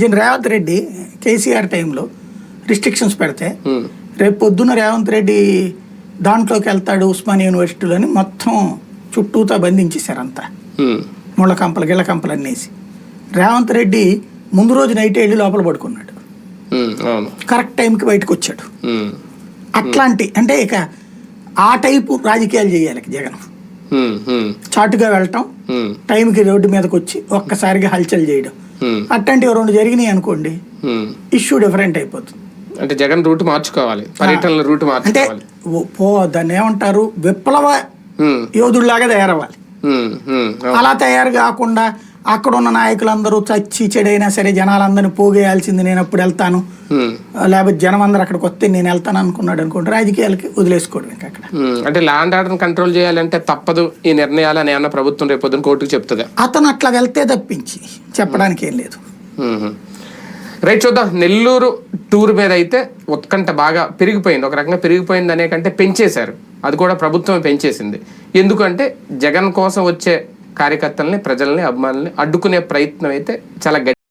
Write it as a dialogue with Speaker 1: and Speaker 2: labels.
Speaker 1: రేవంత్ రెడ్డి కేసీఆర్ టైంలో రిస్ట్రిక్షన్స్ పెడితే రేపు పొద్దున్న రేవంత్ రెడ్డి దాంట్లోకి వెళ్తాడు ఉస్మానియా యూనివర్సిటీలోని మొత్తం చుట్టూతా బంధించేశారు అంతా ముళ్ళ కంపలు గిళ్ళ కంపలు అన్నేసి. రేవంత్ రెడ్డి ముందు రోజు నైట్ వెళ్ళి లోపల పడుకున్నాడు, కరెక్ట్ టైంకి బయటకు వచ్చాడు. అట్లాంటి అంటే ఇక ఆ టైపు రాజకీయాలు చేయాలి జగన్. చాటుగా వెళ్ళటం, టైంకి రోడ్డు మీదకి వచ్చి ఒక్కసారిగా హల్చల్ చేయడం, అట్లాంటివి రెండు జరిగినాయి అనుకోండి ఇష్యూ డిఫరెంట్ అయిపోతుంది.
Speaker 2: అంటే జగన్ రూట్ మార్చుకోవాలి, పర్యటనల రూట్ మార్చుకోవాలి.
Speaker 1: అంటే దాన్ని ఏమంటారు, విప్లవ యోధుల్లాగా తయారవ్వాలి. అలా తయారు కాకుండా అక్కడ ఉన్న నాయకులందరూ చచ్చి చెడైనా సరే జనాలందరినీ పోగేయాల్సింది, నేను అప్పుడు వెళ్తాను, లేకపోతే జనం అందరూ అక్కడికి వస్తే నేను వెళ్తాను అనుకున్నాడు అనుకోండి, రాజకీయాలకి వదిలేసుకోవడం. ఇంకా అక్కడ
Speaker 2: అంటే ల్యాండ్ ఆర్డర్ కంట్రోల్ చేయాలంటే తప్పదు ఈ నిర్ణయాలు అని ఏమన్నా ప్రభుత్వం రేపు కోర్టుకు చెప్తుంది.
Speaker 1: అతను అట్లా వెళ్తే తప్పించి చెప్పడానికి ఏం లేదు.
Speaker 2: రైట్, చూద్దాం. నెల్లూరు టూర్ మీద అయితే ఉత్కంఠ బాగా పెరిగిపోయింది. ఒక రకంగా పెరిగిపోయింది అనే కంటే పెంచేశారు, అది కూడా ప్రభుత్వం పెంచేసింది. ఎందుకంటే జగన్ కోసం వచ్చే కార్యకర్తల్ని, ప్రజల్ని, అభిమానుల్ని అడ్డుకునే ప్రయత్నం అయితే చాలా